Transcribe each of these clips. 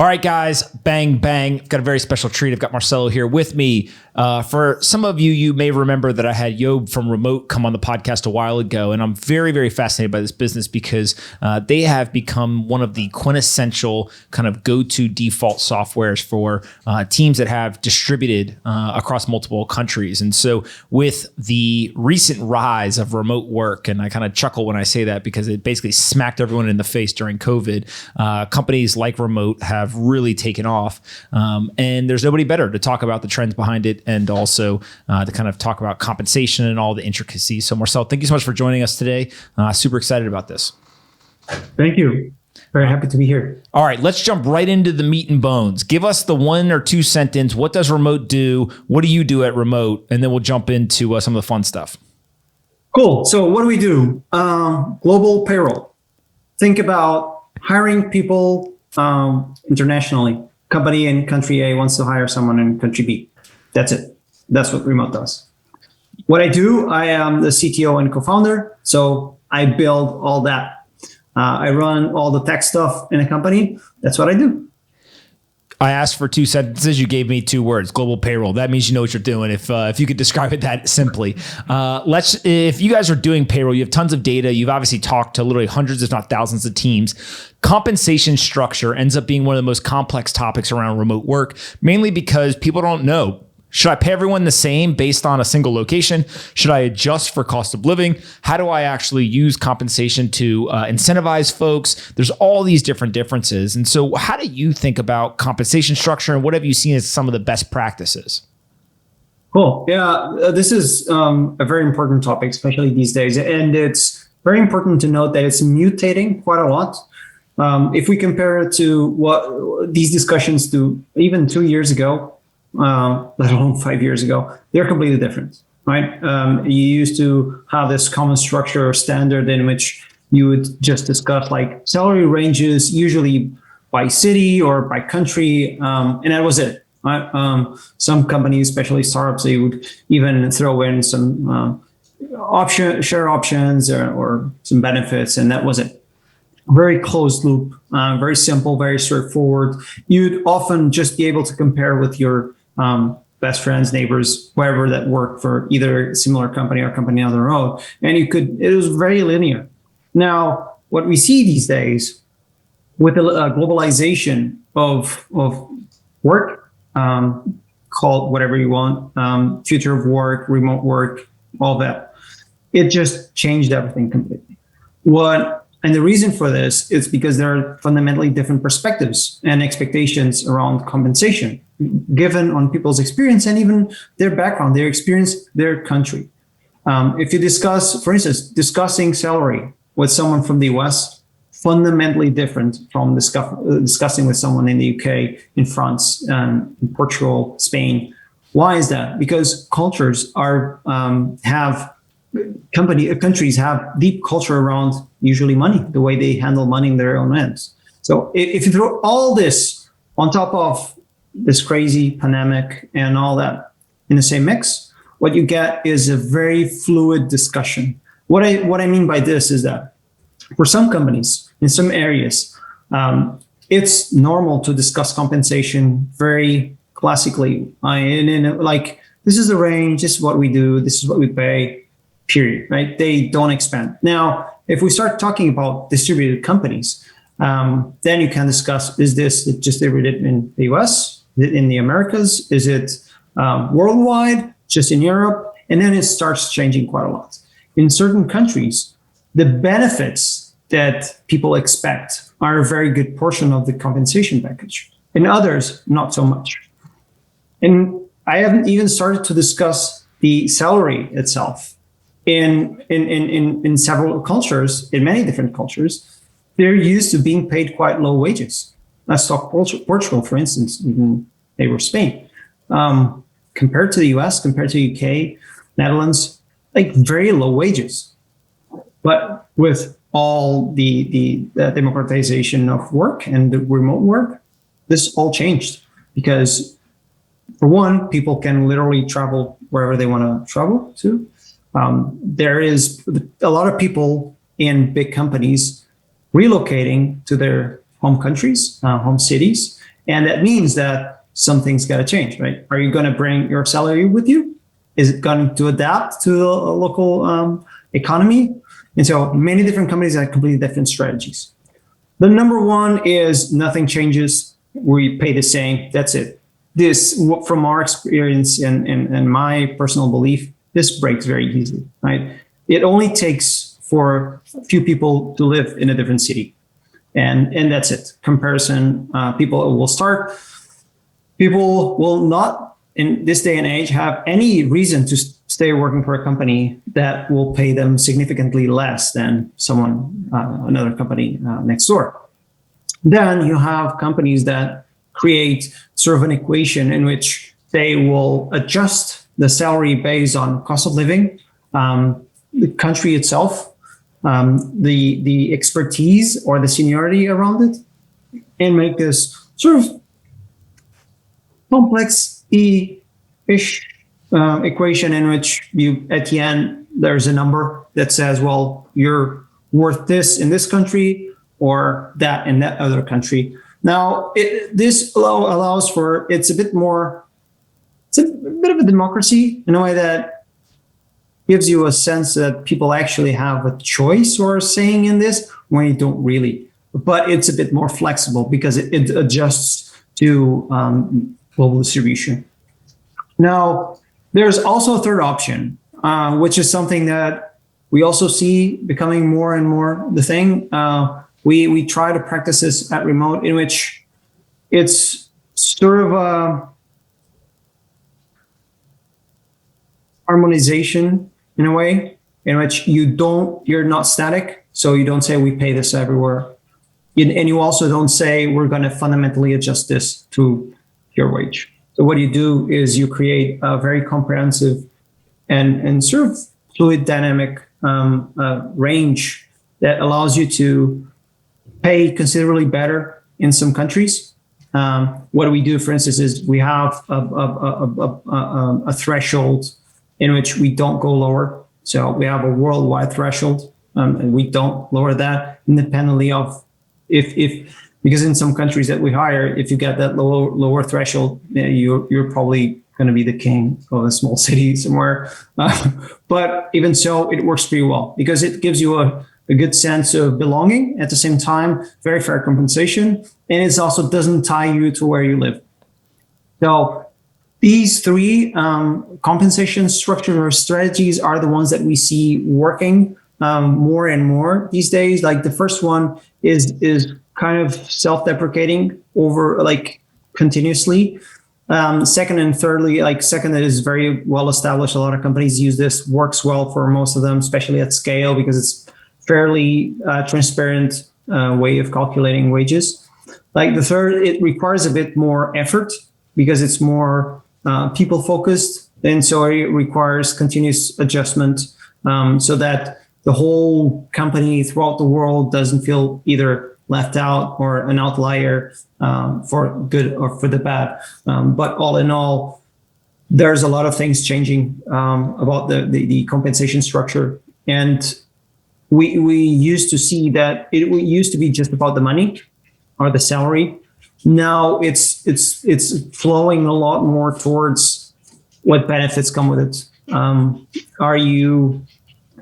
All right, guys, bang, bang. I've got a very special treat. I've got Marcelo here with me. For some of you, you may remember that I had Yob from Remote come on the podcast a while ago, and I'm very, very fascinated by this business because they have become one of the quintessential kind of go-to default softwares for teams that have distributed across multiple countries. And so with the recent rise of remote work, and I kind of chuckle when I say that because it basically smacked everyone in the face during COVID, companies like Remote have really taken off. And there's nobody better to talk about the trends behind it and also to kind of talk about compensation and all the intricacies. So Marcel, thank you so much for joining us today. Super excited about this. Thank you. Very happy to be here. All right, let's jump right into the meat and bones. Give us the 1 or 2 sentence. What does Remote do? What do you do at Remote? And then we'll jump into some of the fun stuff. Cool. So what do we do? Global payroll. Think about hiring people internationally. Company in country A wants to hire someone in country B. That's it. That's what Remote does. What I do, I am the CTO and co-founder. So I build all that. I run all the tech stuff in a company. That's what I do. I asked for 2 sentences. You gave me 2 words, global payroll. That means you know what you're doing. If you could describe it that simply. If you guys are doing payroll, you have tons of data. You've obviously talked to literally hundreds, if not thousands of teams. Compensation structure ends up being one of the most complex topics around remote work, mainly because people don't know. Should I pay everyone the same based on a single location? Should I adjust for cost of living? How do I actually use compensation to incentivize folks? There's all these different differences. And so how do you think about compensation structure and what have you seen as some of the best practices? Cool. Yeah, this is a very important topic, especially these days. And it's very important to note that it's mutating quite a lot. If we compare it to what these discussions to even 2 years ago, let alone 5 years ago, they're completely different, right? You used to have this common structure or standard in which you would just discuss like salary ranges, usually by city or by country, and that was it. Right? Some companies, especially startups, they would even throw in some share options or some benefits, and that was it. Very closed loop, very simple, very straightforward. You'd often just be able to compare with your best friends, neighbors, wherever that work for either a similar company or company on their own. And it was very linear. Now, what we see these days with the globalization of work, call it whatever you want, future of work, remote work, all that, it just changed everything completely. And the reason for this is because there are fundamentally different perspectives and expectations around compensation, given on people's experience and even their background, their experience, their country. If you discuss, for instance, discussing salary with someone from the US, fundamentally different from discussing with someone in the UK, in France, in Portugal, Spain. Why is that? Because cultures countries have deep culture around usually money, the way they handle money in their own ends. So if you throw all this on top of this crazy pandemic and all that in the same mix, what you get is a very fluid discussion. What I mean by this is that for some companies in some areas, it's normal to discuss compensation very classically. Like, this is the range, this is what we do, this is what we pay. Period, right? They don't expand. Now, if we start talking about distributed companies, then you can discuss, is this distributed in the US, in the Americas? Is it worldwide, just in Europe? And then it starts changing quite a lot. In certain countries, the benefits that people expect are a very good portion of the compensation package. In others, not so much. And I haven't even started to discuss the salary itself. In several cultures, in many different cultures, they're used to being paid quite low wages. Let's talk Portugal, for instance, even maybe Spain. Compared to the US, compared to UK, Netherlands, like very low wages. But with all the democratization of work and the remote work, this all changed because, for one, people can literally travel wherever they want to travel to. There is a lot of people in big companies relocating to their home countries, home cities, And that means that something's got to change, right? Are you going to bring your salary with you? Is it going to adapt to the local economy? And so many different companies have completely different strategies. The number one is nothing changes. We pay the same. That's it. This, from our experience and my personal belief, this breaks very easily, right? It only takes for a few people to live in a different city. And that's it. Comparison, people will not, in this day and age, have any reason to stay working for a company that will pay them significantly less than another company next door. Then you have companies that create sort of an equation in which they will adjust the salary based on cost of living, the country itself, the expertise or the seniority around it, and make this sort of complex-ish equation in which you, at the end, there's a number that says, well, you're worth this in this country or that in that other country. Now, this allows for, it's a bit of a democracy in a way that gives you a sense that people actually have a choice or a saying in this when you don't really. But it's a bit more flexible because it adjusts to global distribution. Now, there's also a third option, which is something that we also see becoming more and more the thing. We try to practice this at remote, in which it's sort of a harmonization in a way, in which you're not static. So you don't say we pay this everywhere. And you also don't say we're going to fundamentally adjust this to your wage. So what you do is you create a very comprehensive and sort of fluid dynamic range that allows you to pay considerably better in some countries. What we do, for instance, is we have a threshold in which we don't go lower. So we have a worldwide threshold, and we don't lower that independently of because in some countries that we hire, if you get that lower threshold, you're probably going to be the king of a small city somewhere. But even so, it works pretty well because it gives you a good sense of belonging. At the same time, very fair compensation, and it also doesn't tie you to where you live. So these three compensation structures or strategies are the ones that we see working more and more these days. Like the first one is kind of self-deprecating over continuously. Second and thirdly, second, that is very well established. A lot of companies use this, works well for most of them, especially at scale, because it's fairly transparent way of calculating wages. Like the third, it requires a bit more effort because it's more people focused. And so it requires continuous adjustment so that the whole company throughout the world doesn't feel either left out or an outlier for good or for the bad. But all in all, there's a lot of things changing about the compensation structure. And we used to see that it used to be just about the money or the salary. Now it's flowing a lot more towards what benefits come with it. Are you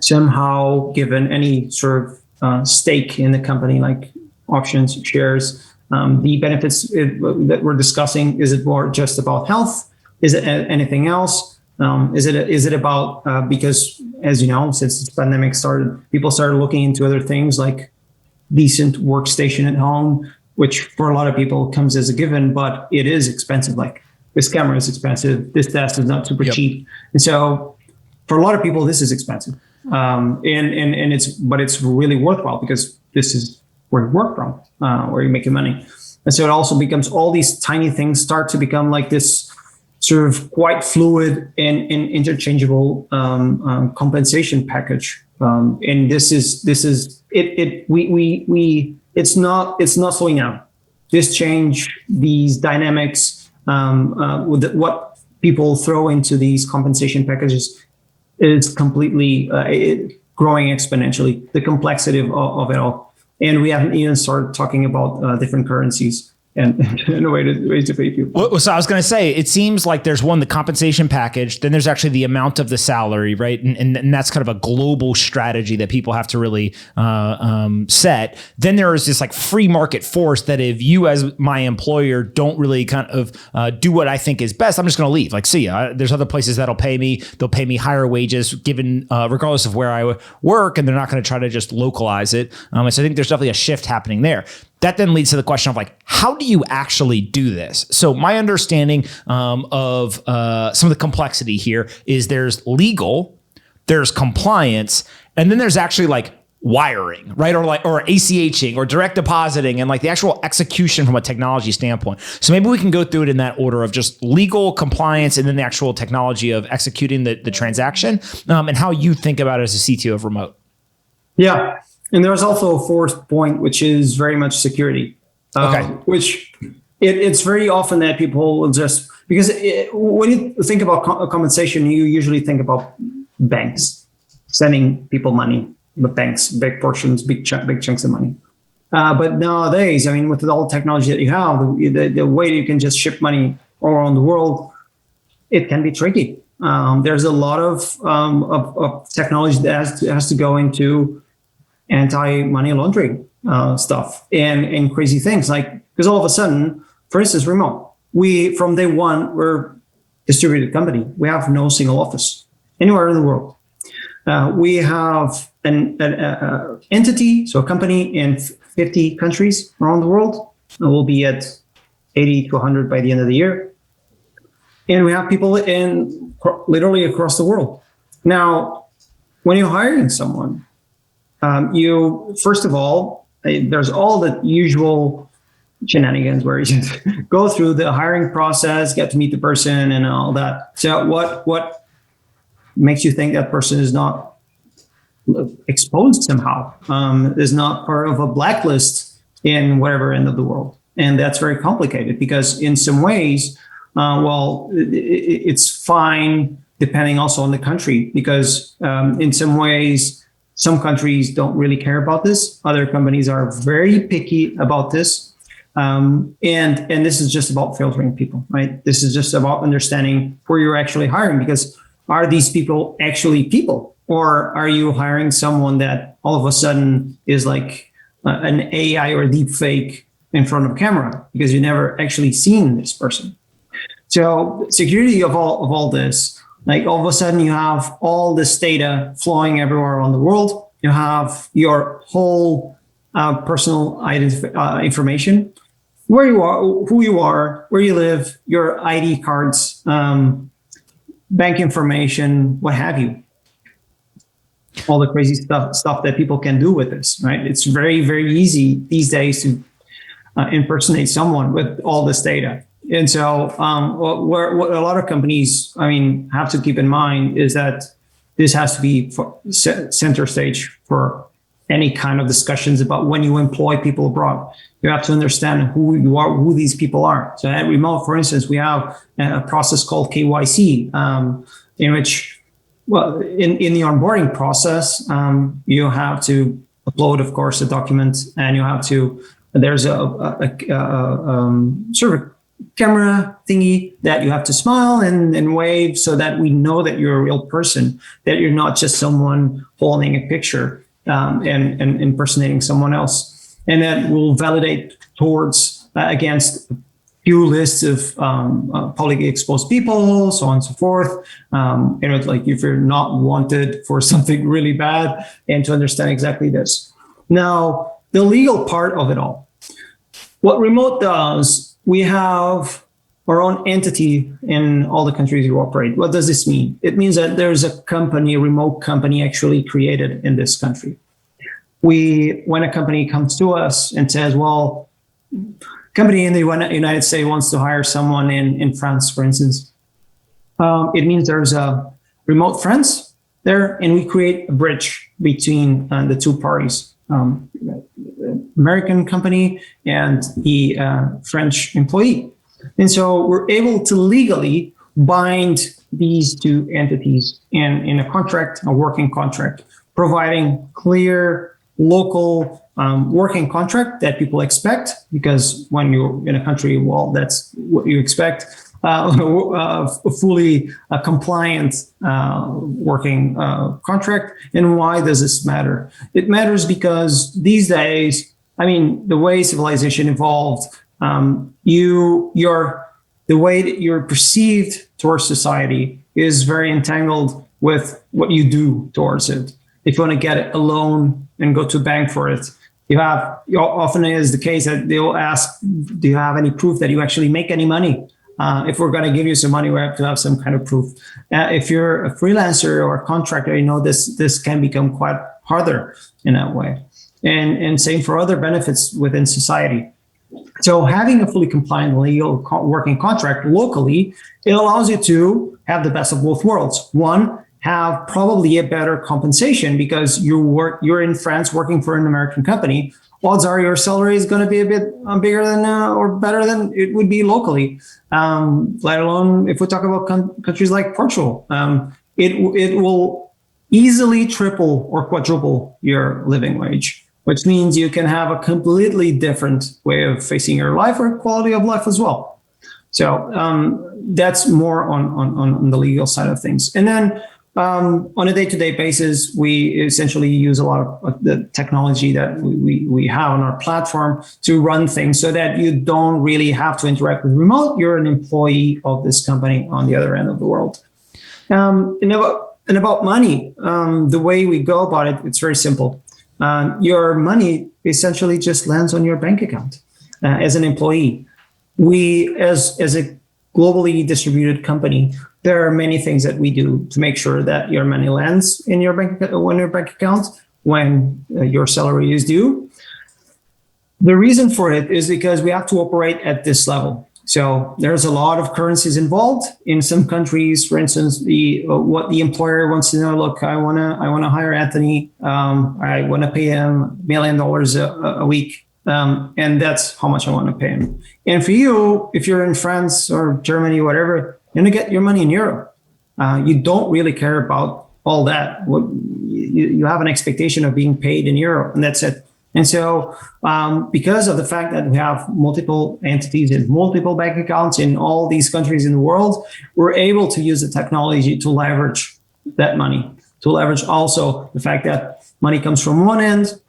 somehow given any sort of stake in the company, like options, shares? The benefits that we're discussing, is it more just about health? Is it anything else? Is it about because, as you know, since this pandemic started, people started looking into other things like decent workstation at home, which for a lot of people comes as a given, but it is expensive. Like this camera is expensive. This desk is not super cheap. And so for a lot of people, this is expensive. And it's really worthwhile because this is where you work from, where you're making money. And so it also becomes all these tiny things start to become like this sort of quite fluid and interchangeable compensation package. And it's not slowing down. This change, these dynamics, with what people throw into these compensation packages is completely growing exponentially, the complexity of it all. And we haven't even started talking about different currencies and ways to pay people. Well, so I was going to say, it seems like there's the compensation package, then there's actually the amount of the salary, right? And that's kind of a global strategy that people have to really set. Then there is this like free market force that if you as my employer don't really kind of do what I think is best, I'm just going to leave. Like, see ya. There's other places that'll pay me. They'll pay me higher wages given regardless of where I work, and they're not going to try to just localize it. And so I think there's definitely a shift happening there. That then leads to the question of like, how do you actually do this? So my understanding of some of the complexity here is there's legal, there's compliance, and then there's actually like wiring, right? Or ACHing or direct depositing and like the actual execution from a technology standpoint. So maybe we can go through it in that order of just legal, compliance, and then the actual technology of executing the transaction and how you think about it as a CTO of remote. Yeah. And there's also a fourth point, which is very much security, which it's very often that people will just, because when you think about compensation, you usually think about banks sending people money, the banks, big portions, big chunks of money. But nowadays, I mean, with all the technology that you have, the way you can just ship money all around the world, it can be tricky. There's a lot of technology that has to go into anti-money laundering stuff and crazy things, like, because all of a sudden, for instance, remote, from day one, we're distributed company. We have no single office anywhere in the world. We have an entity, so a company in 50 countries around the world. We'll be at 80 to 100 by the end of the year. And we have people in literally across the world. Now, when you're hiring someone, you, first of all, there's all the usual shenanigans where you go through the hiring process, get to meet the person and all that. So what makes you think that person is not exposed somehow, is not part of a blacklist in whatever end of the world? And that's very complicated because in some ways, it's fine depending also on the country, because in some ways, some countries don't really care about this. Other companies are very picky about this. And this is just about filtering people, right? This is just about understanding where you're actually hiring, because are these people actually people? Or are you hiring someone that all of a sudden is like an AI or deep fake in front of camera because you never actually seen this person? So security of all this, like all of a sudden you have all this data flowing everywhere around the world. You have your whole personal information, where you are, who you are, where you live, your ID cards, bank information, what have you. All the crazy stuff that people can do with this, right? It's very, very easy these days to impersonate someone with all this data. And so what a lot of companies, have to keep in mind is that this has to be center stage for any kind of discussions about when you employ people abroad. You have to understand who you are, who these people are. So at Remote, for instance, we have a process called KYC, in which, in the onboarding process, you have to upload, of course, a document, and you have to, there's a sort of camera thingy that you have to smile and wave so that we know that you're a real person, that you're not just someone holding a picture and impersonating someone else. And that will validate towards against a few lists of publicly exposed people, so on and so forth. Like if you're not wanted for something really bad, and to understand exactly this. Now, the legal part of it all. What Remote does, we have our own entity in all the countries we operate. What does this mean? It means that there's a company, a remote company actually created in this country. When a company comes to us and says, well, company in the United States wants to hire someone in France, for instance, it means there's a remote France there, and we create a bridge between the two parties. American company and the French employee. And so we're able to legally bind these two entities in a contract, a working contract, providing clear local working contract that people expect, because when you're in a country, well, that's what you expect. Fully compliant working contract. And why does this matter? It matters because these days, I mean, the way civilization evolved, the way that you're perceived towards society is very entangled with what you do towards it. If you want to get a loan and go to a bank for it, often is the case that they'll ask, do you have any proof that you actually make any money? If we're going to give you some money, we have to have some kind of proof. If you're a freelancer or a contractor, this can become quite harder in that way. And same for other benefits within society. So having a fully compliant legal working contract locally, it allows you to have the best of both worlds. One, have probably a better compensation because you're in France working for an American company. Odds are your salary is going to be a bit bigger than or better than it would be locally. Let alone if we talk about countries like Portugal, it will easily triple or quadruple your living wage, which means you can have a completely different way of facing your life or quality of life as well. So that's more on the legal side of things. And then on a day-to-day basis, we essentially use a lot of the technology that we have on our platform to run things so that you don't really have to interact with remote. You're an employee of this company on the other end of the world. And about money, the way we go about it, it's very simple. Your money essentially just lands on your bank account as an employee. We, as a globally distributed company, there are many things that we do to make sure that your money lands in your bank account when your salary is due. The reason for it is because we have to operate at this level. So there's a lot of currencies involved. In some countries, for instance, what the employer wants to know, look, I want to hire Anthony. I want to pay him $1 million a week. And that's how much I want to pay him. And for you, if you're in France or Germany, whatever, you're going to get your money in euro. You don't really care about all that. You have an expectation of being paid in euro, and that's it. And so because of the fact that we have multiple entities and multiple bank accounts in all these countries in the world, we're able to use the technology to leverage that money, to leverage also the fact that money comes from one end.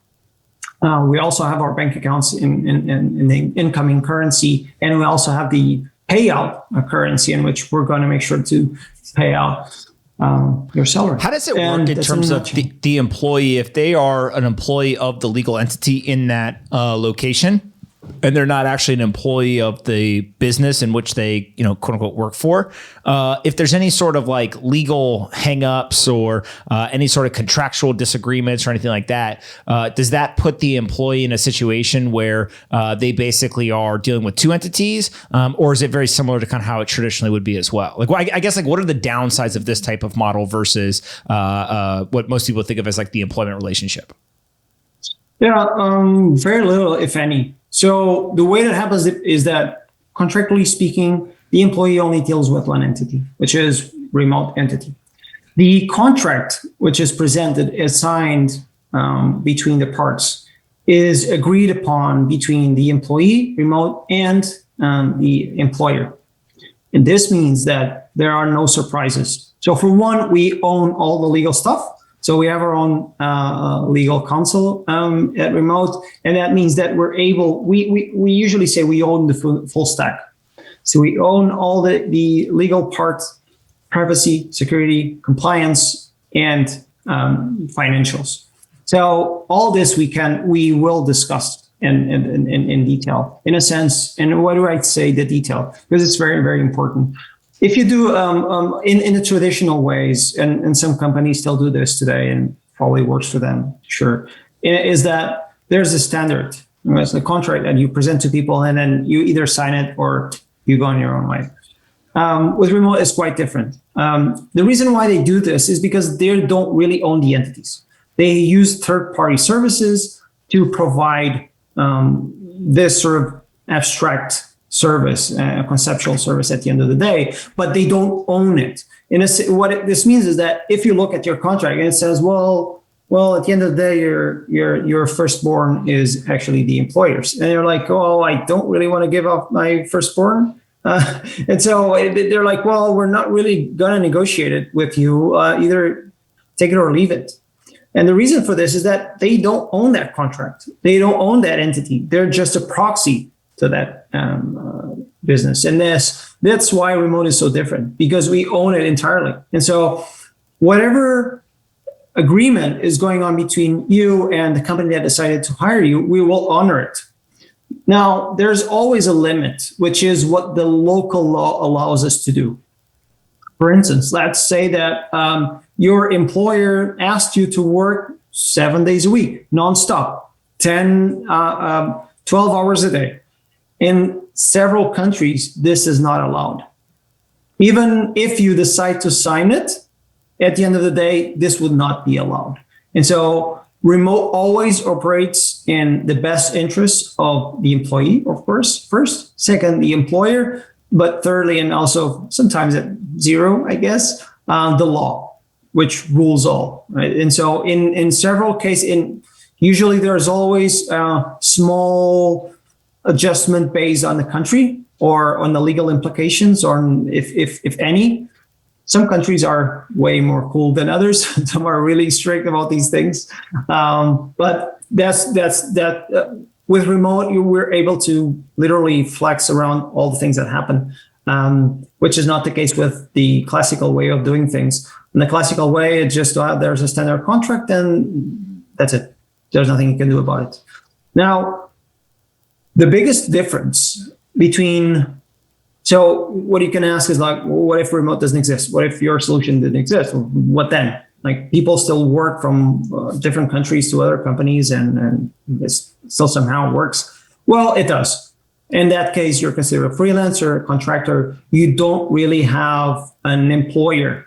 We also have our bank accounts in the incoming currency, and we also have the payout currency in which we're going to make sure to pay out your salary. How does it work in terms of the employee? If they are an employee of the legal entity in that location, and they're not actually an employee of the business in which they, quote unquote, work for, if there's any sort of like legal hangups or any sort of contractual disagreements or anything like that, does that put the employee in a situation where they basically are dealing with two entities, or is it very similar to kind of how it traditionally would be as well? Like, I guess, like, what are the downsides of this type of model versus what most people think of as like the employment relationship? Yeah, very little, if any. So the way that happens is that, contractually speaking, the employee only deals with one entity, which is remote entity. The contract, which is presented as signed between the parts, is agreed upon between the employee, remote, and the employer. And this means that there are no surprises. So for one, we own all the legal stuff. So we have our own legal counsel at remote, and that means that we're able. We usually say we own the full stack. So we own all the legal parts, privacy, security, compliance, and financials. So all this we will discuss in detail, in a sense. And why do I say the detail? Because it's very, very important. If you do in the traditional ways, and some companies still do this today and probably works for them, sure, is that there's a standard. It's a contract that you present to people and then you either sign it or you go on your own way. With remote, it's quite different. The reason why they do this is because they don't really own the entities. They use third-party services to provide this sort of abstract service, a conceptual service at the end of the day, but they don't own it. This means is that if you look at your contract and it says, well, well, at the end of the day, your firstborn is actually the employer's. And you're like, oh, I don't really want to give up my firstborn. And so they're like, well, we're not really going to negotiate it with you. Either take it or leave it. And the reason for this is that they don't own that contract. They don't own that entity. They're just a proxy to that business. And that's why remote is so different, because we own it entirely. And so whatever agreement is going on between you and the company that decided to hire you, we will honor it. Now, there's always a limit, which is what the local law allows us to do. For instance, let's say that your employer asked you to work 7 days a week, nonstop, 12 hours a day. In several countries, this is not allowed. Even if you decide to sign it, at the end of the day, this would not be allowed. And so remote always operates in the best interests of the employee, of course, first, second, the employer, but thirdly, and also sometimes at zero, I guess, the law, which rules all, right? And so in several cases, usually there's always a small adjustment based on the country or on the legal implications, or if any. Some countries are way more cool than others. Some are really strict about these things. But that's with remote, we're able to literally flex around all the things that happen, which is not the case with the classical way of doing things. In the classical way, it's just there's a standard contract and that's it. There's nothing you can do about it. Now, the biggest difference between so what you can ask is like, well, what if remote doesn't exist? What if your solution didn't exist? What then? Like people still work from different countries to other companies and it still somehow works. Well, it does. In that case, you're considered a freelancer, a contractor. You don't really have an employer.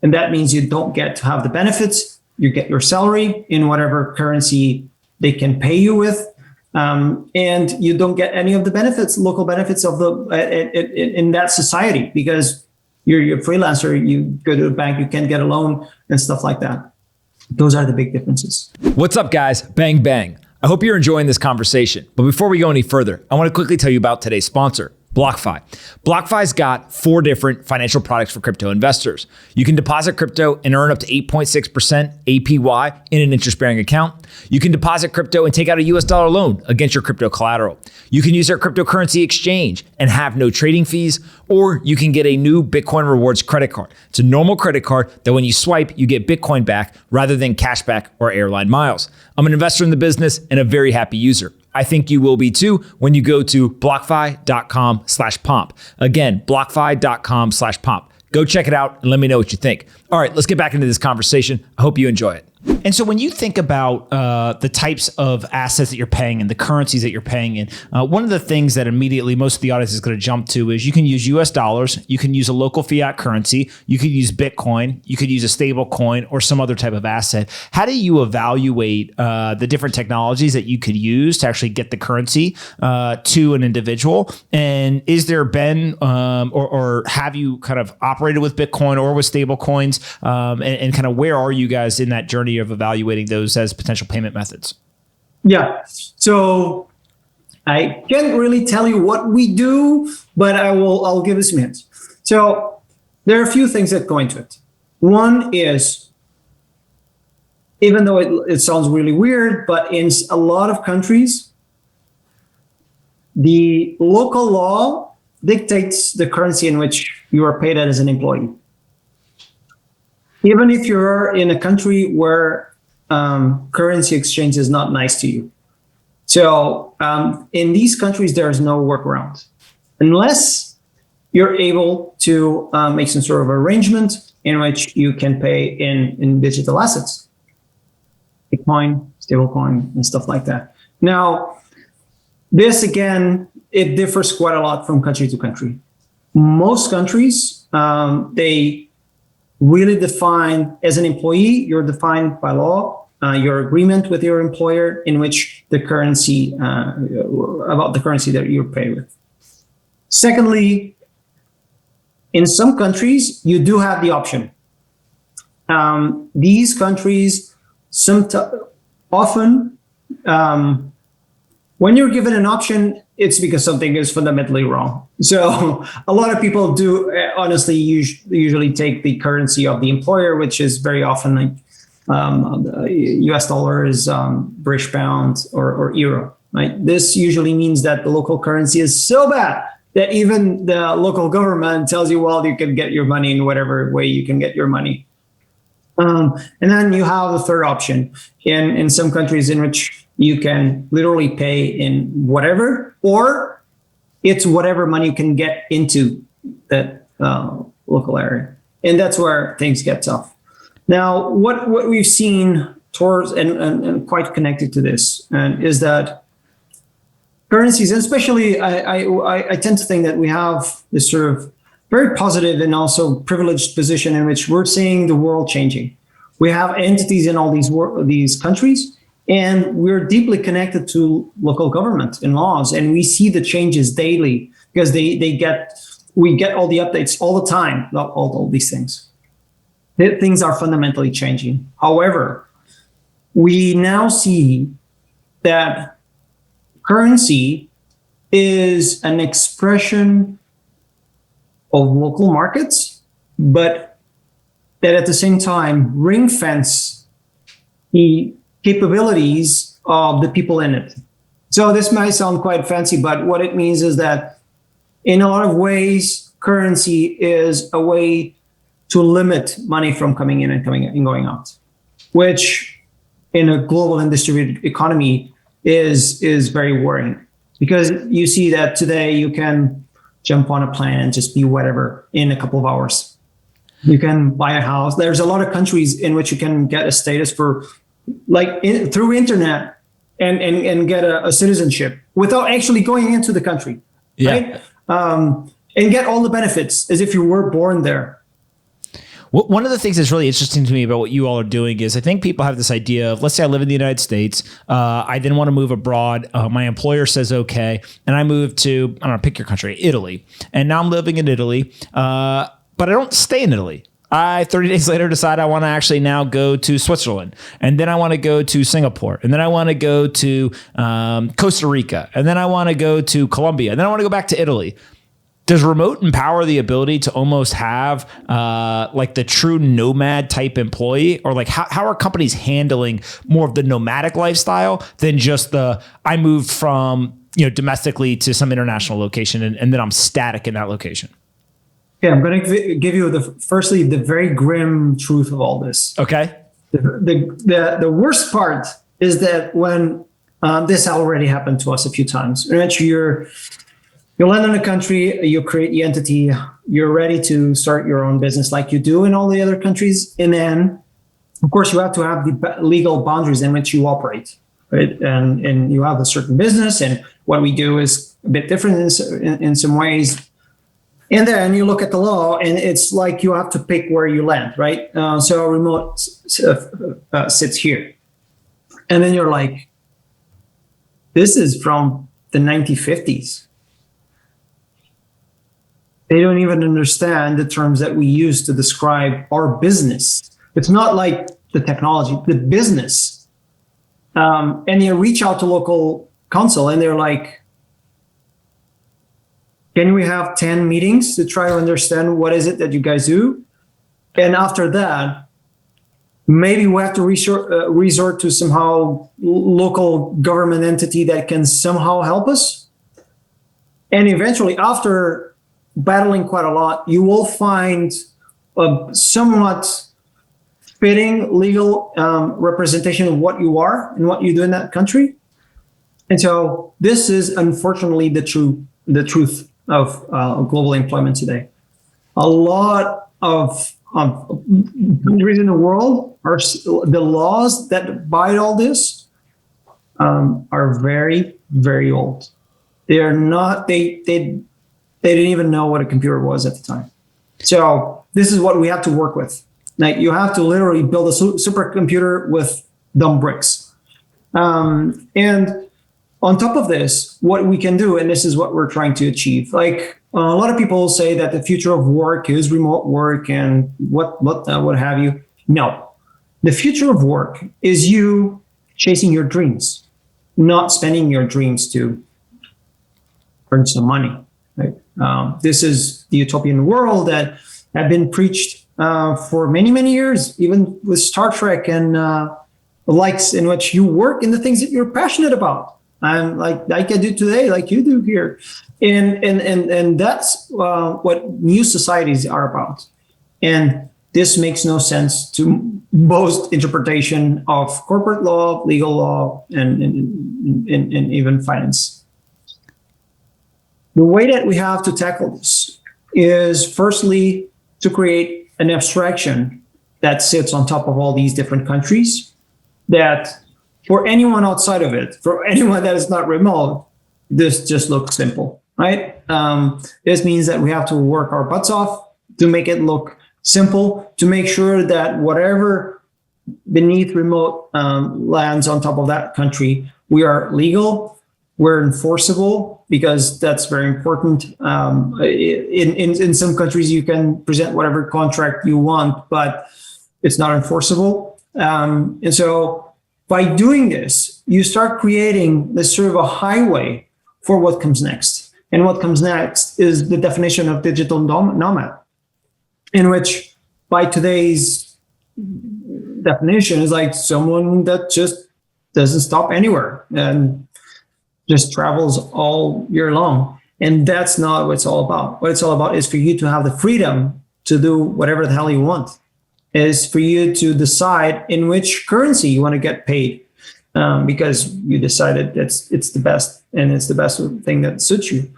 And that means you don't get to have the benefits. You get your salary in whatever currency they can pay you with. And you don't get any of the benefits, local benefits of in that society, because you're a freelancer, you go to the bank, you can't get a loan and stuff like that. Those are the big differences. What's up, guys? Bang, bang. I hope you're enjoying this conversation. But before we go any further, I want to quickly tell you about today's sponsor, BlockFi. BlockFi's got 4 different financial products for crypto investors. You can deposit crypto and earn up to 8.6% APY in an interest-bearing account. You can deposit crypto and take out a US dollar loan against your crypto collateral. You can use their cryptocurrency exchange and have no trading fees, or you can get a new Bitcoin rewards credit card. It's a normal credit card that when you swipe, you get Bitcoin back rather than cash back or airline miles. I'm an investor in the business and a very happy user. I think you will be too when you go to blockfi.com/pomp. Again, blockfi.com/pomp. Go check it out and let me know what you think. All right, let's get back into this conversation. I hope you enjoy it. And so when you think about the types of assets that you're paying and the currencies that you're paying in, one of the things that immediately most of the audience is going to jump to is you can use US dollars, you can use a local fiat currency, you could use Bitcoin, you could use a stable coin or some other type of asset. How do you evaluate the different technologies that you could use to actually get the currency to an individual? And is there been or have you kind of operated with Bitcoin or with stable coins? And kind of where are you guys in that journey of evaluating those as potential payment methods? Yeah. So I can't really tell you what we do, but I'll give you some hints. So there are a few things that go into it. One is, even though it sounds really weird, but in a lot of countries, the local law dictates the currency in which you are paid as an employee. Even if you're in a country where currency exchange is not nice to you. So in these countries, there is no workaround. Unless you're able to make some sort of arrangement in which you can pay in digital assets, Bitcoin, stablecoin, and stuff like that. Now, this again, it differs quite a lot from country to country. Most countries, they really define, as an employee, you're defined by law, your agreement with your employer in which the currency, about the currency that you're paid with. Secondly, in some countries, you do have the option. These countries often, when you're given an option, it's because something is fundamentally wrong. So a lot of people do honestly usually take the currency of the employer, which is very often like US dollars, British pound, or euro. Right? This usually means that the local currency is so bad that even the local government tells you, well, you can get your money in whatever way you can get your money. And then you have the third option in some countries in which you can literally pay in whatever, or it's whatever money you can get into that local area. And that's where things get tough. Now, what we've seen towards, and quite connected to this, is that currencies, and especially I tend to think that we have this sort of very positive and also privileged position in which we're seeing the world changing. We have entities in all these countries, and we're deeply connected to local government and laws, and we see the changes daily because we get all the updates all the time about all these things. Things are fundamentally changing. However, we now see that currency is an expression of local markets, but that at the same time ring fence the capabilities of the people in it. So this might sound quite fancy, but what it means is that in a lot of ways, currency is a way to limit money from coming in and going out, which in a global and distributed economy is very worrying, because you see that today you can jump on a plane and just be whatever in a couple of hours. You can buy a house. There's a lot of countries in which you can get a status for through internet and get a citizenship without actually going into the country, right? And get all the benefits as if you were born there. One of the things that's really interesting to me about what you all are doing is I think people have this idea of, let's say I live in the United States. I then want to move abroad. My employer says, okay. And I move to, I don't know, pick your country, Italy. And now I'm living in Italy, but I don't stay in Italy. I 30 days later decide I want to actually now go to Switzerland, and then I want to go to Singapore, and then I want to go to Costa Rica, and then I want to go to Colombia, and then I want to go back to Italy. Does remote empower the ability to almost have like the true nomad type employee, or like how are companies handling more of the nomadic lifestyle than just I moved from domestically to some international location and then I'm static in that location? Okay, I'm going to give you the very grim truth of all this. Okay. The worst part is that when this already happened to us a few times, in which you land in a country, you create the entity, you're ready to start your own business like you do in all the other countries, and then, of course, you have to have the legal boundaries in which you operate, right? And you have a certain business, and what we do is a bit different in some ways. And then you look at the law, and it's like you have to pick where you land, right? So remote sits here. And then you're like, this is from the 1950s. They don't even understand the terms that we use to describe our business. It's not like the technology, the business. And you reach out to local counsel, and they're like, can we have 10 meetings to try to understand what is it that you guys do? And after that, maybe we have to resort to somehow local government entity that can somehow help us. And eventually, after battling quite a lot, you will find a somewhat fitting legal representation of what you are and what you do in that country. And so this is unfortunately the truth of global employment today. A lot of countries in the world are the laws that abide all this are very, very old. They are not. They didn't even know what a computer was at the time. So this is what we have to work with. Like you have to literally build a supercomputer with dumb bricks, and on top of this, what we can do, and this is what we're trying to achieve. Like a lot of people say that the future of work is remote work and what have you. No, the future of work is you chasing your dreams, not spending your dreams to earn some money. Right? This is the utopian world that had been preached for many, many years, even with Star Trek and the likes, in which you work in the things that you're passionate about. And like I do today, like you do here. And that's what new societies are about. And this makes no sense to most interpretation of corporate law, legal law, and even finance. The way that we have to tackle this is firstly to create an abstraction that sits on top of all these different countries, that for anyone outside of it, for anyone that is not remote, this just looks simple, right? This means that we have to work our butts off to make it look simple, to make sure that whatever beneath remote lands on top of that country, we are legal, we're enforceable, because that's very important. In some countries, you can present whatever contract you want, but it's not enforceable. And so by doing this, you start creating this sort of a highway for what comes next. And what comes next is the definition of digital nomad, in which by today's definition is like someone that just doesn't stop anywhere and just travels all year long. And that's not what it's all about. What it's all about is for you to have the freedom to do whatever the hell you want. It is for you to decide in which currency you want to get paid, because you decided it's the best, and it's the best thing that suits you.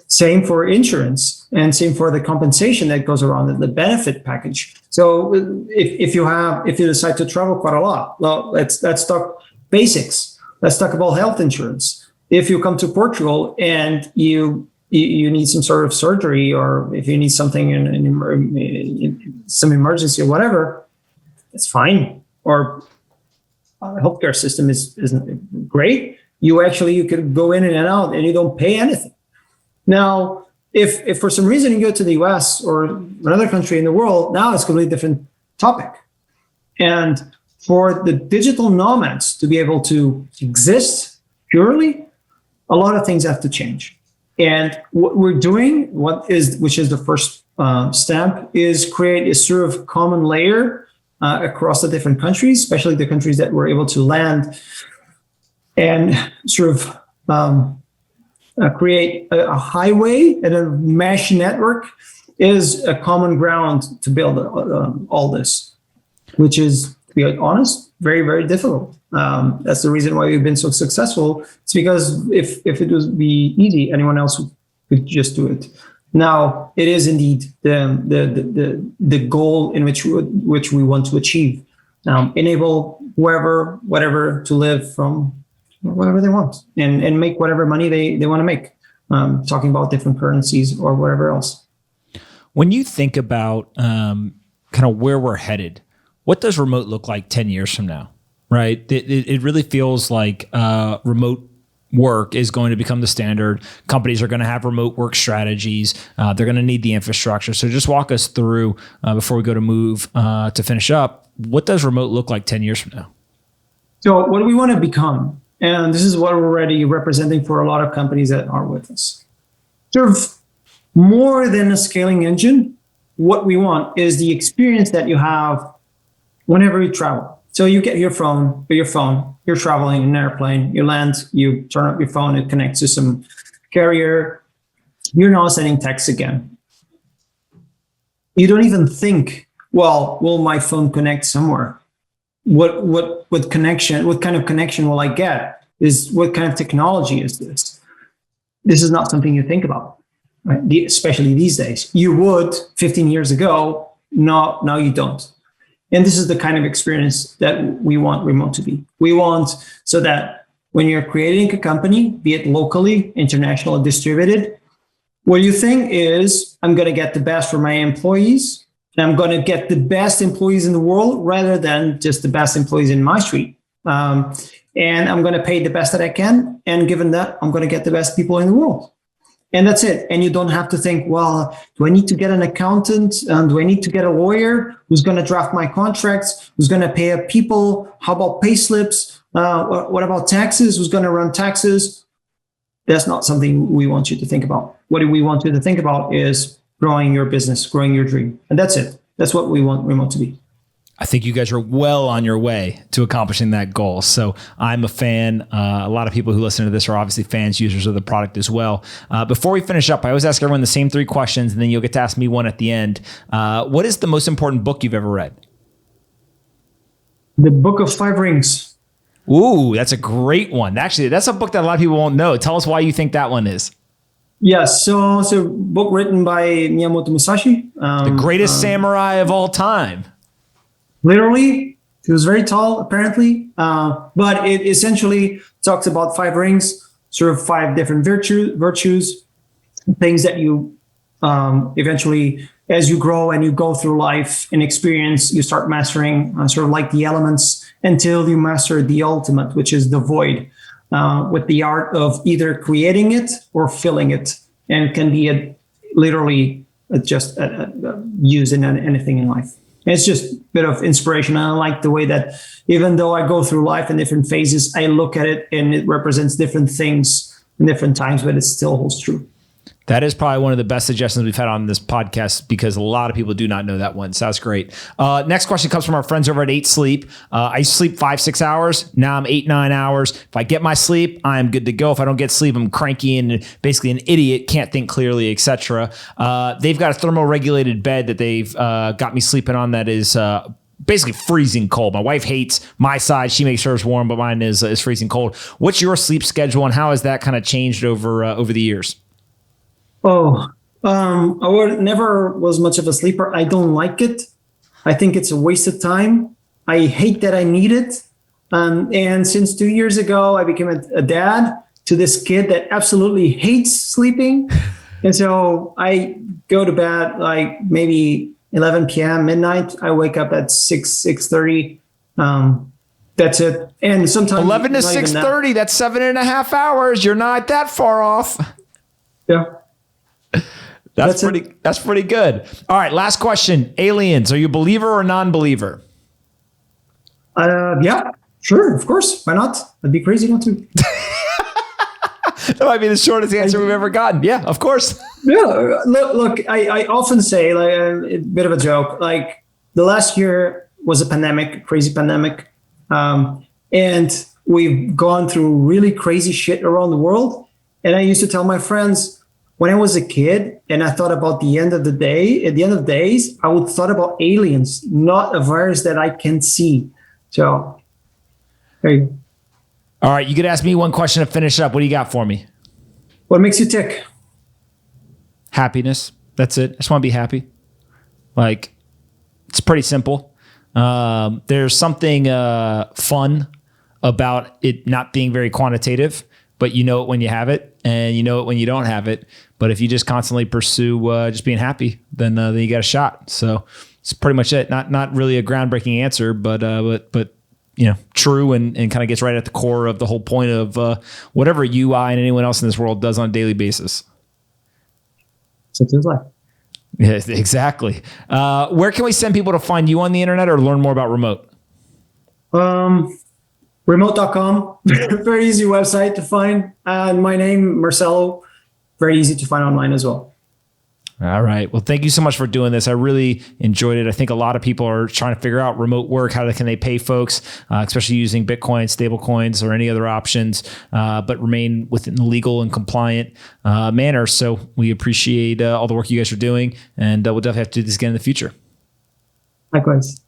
Same for insurance, and same for the compensation that goes around it, the benefit package. So if you decide to travel quite a lot, well, let's talk basics. Let's talk about health insurance. If you come to Portugal and you need some sort of surgery, or if you need something in some emergency or whatever, it's fine. Or our healthcare system isn't great. You could go in and out and you don't pay anything. Now, if for some reason you go to the US or another country in the world, now it's a completely different topic. And for the digital nomads to be able to exist purely, a lot of things have to change. And what we're doing, which is the first step, is create a sort of common layer across the different countries, especially the countries that were able to land, and sort of create a highway and a mesh network is a common ground to build all this, which is, to be honest, very, very difficult. That's the reason why we've been so successful. It's because if it would be easy, anyone else could just do it. Now, it is indeed the goal in which we want to achieve. Enable whatever to live from whatever they want, and make whatever money they want to make. Talking about different currencies or whatever else. When you think about kind of where we're headed, what does remote look like 10 years from now? Right. It really feels like remote work is going to become the standard. Companies are going to have remote work strategies. They're going to need the infrastructure. So just walk us through before we go to move to finish up. What does remote look like 10 years from now? So what do we want to become? And this is what we're already representing for a lot of companies that are with us. Sort of more than a scaling engine, what we want is the experience that you have whenever you travel. So you get your phone, you're traveling in an airplane, you land, you turn up your phone, it connects to some carrier. You're now sending texts again. You don't even think, well, will my phone connect somewhere? What connection? What kind of connection will I get? What kind of technology is this? This is not something you think about, right? Especially these days. You would 15 years ago. Now you don't. And this is the kind of experience that we want remote to be. We want so that when you're creating a company, be it locally, international, or distributed, what you think is, I'm going to get the best for my employees. And I'm going to get the best employees in the world rather than just the best employees in my street. And I'm going to pay the best that I can. And given that, I'm going to get the best people in the world. And that's it. And you don't have to think, well, do I need to get an accountant? Do I need to get a lawyer who's going to draft my contracts? Who's going to pay up people? How about pay slips? What about taxes? Who's going to run taxes? That's not something we want you to think about. What we want you to think about is growing your business, growing your dream. And that's it. That's what we want remote to be. I think you guys are well on your way to accomplishing that goal. So I'm a fan. A lot of people who listen to this are obviously fans, users of the product as well. Before we finish up, I always ask everyone the same 3 questions, and then you'll get to ask me one at the end. What is the most important book you've ever read? The Book of 5 Rings. Ooh, that's a great one. Actually, that's a book that a lot of people won't know. Tell us why you think that one is. Yes, so it's a book written by Miyamoto Musashi. The greatest samurai of all time. Literally, he was very tall, apparently. But it essentially talks about 5 rings, sort of 5 different virtues, things that you eventually, as you grow and you go through life and experience, you start mastering sort of like the elements until you master the ultimate, which is the void, with the art of either creating it or filling it. And it can be literally just used in anything in life. It's just a bit of inspiration. And I like the way that even though I go through life in different phases, I look at it and it represents different things in different times, but it still holds true. That is probably one of the best suggestions we've had on this podcast because a lot of people do not know that one. So that's great. Next question comes from our friends over at 8 Sleep. I used to sleep 5-6 hours. Now I'm 8-9 hours. If I get my sleep, I'm good to go. If I don't get sleep, I'm cranky and basically an idiot, can't think clearly, etc. They've got a thermoregulated bed that they've got me sleeping on that is basically freezing cold. My wife hates my side. She makes hers warm, but mine is freezing cold. What's your sleep schedule and how has that kind of changed over the years? I never was much of a sleeper. I don't like it. I think it's a waste of time. I hate that I need it. And since 2 years ago, I became a dad to this kid that absolutely hates sleeping. And so I go to bed like maybe 11 p.m., midnight. I wake up at 6:30. That's it. And sometimes 11 to 6:30, that's 7.5 hours. You're not that far off. Yeah. That's pretty good. All right, last question. Aliens, are you a believer or non-believer? Yeah, sure, of course. Why not? I'd be crazy not to. That might be the shortest answer we've ever gotten. Yeah, of course. Yeah, look. I often say, like a bit of a joke, like the last year was a pandemic, crazy pandemic, and we've gone through really crazy shit around the world. And I used to tell my friends, when I was a kid and I thought about the end of the day, at the end of days, I would thought about aliens, not a virus that I can see. So, there you go. All right, you could ask me one question to finish up. What do you got for me? What makes you tick? Happiness. That's it. I just want to be happy. Like, it's pretty simple. There's something fun about it not being very quantitative, but you know it when you have it and you know it when you don't have it. But if you just constantly pursue just being happy, then you got a shot. So it's pretty much it. Not really a groundbreaking answer, but you know, true and kind of gets right at the core of the whole point of whatever you, I, and anyone else in this world does on a daily basis. So it feels like. Yeah, exactly. Where can we send people to find you on the internet or learn more about Remote? Remote.com, very easy website to find. And my name, Marcelo, very easy to find online as well. All right. Well, thank you so much for doing this. I really enjoyed it. I think a lot of people are trying to figure out remote work. How can they pay folks, especially using Bitcoin, stablecoins, or any other options, but remain within the legal and compliant manner. So we appreciate all the work you guys are doing, and we'll definitely have to do this again in the future. Likewise.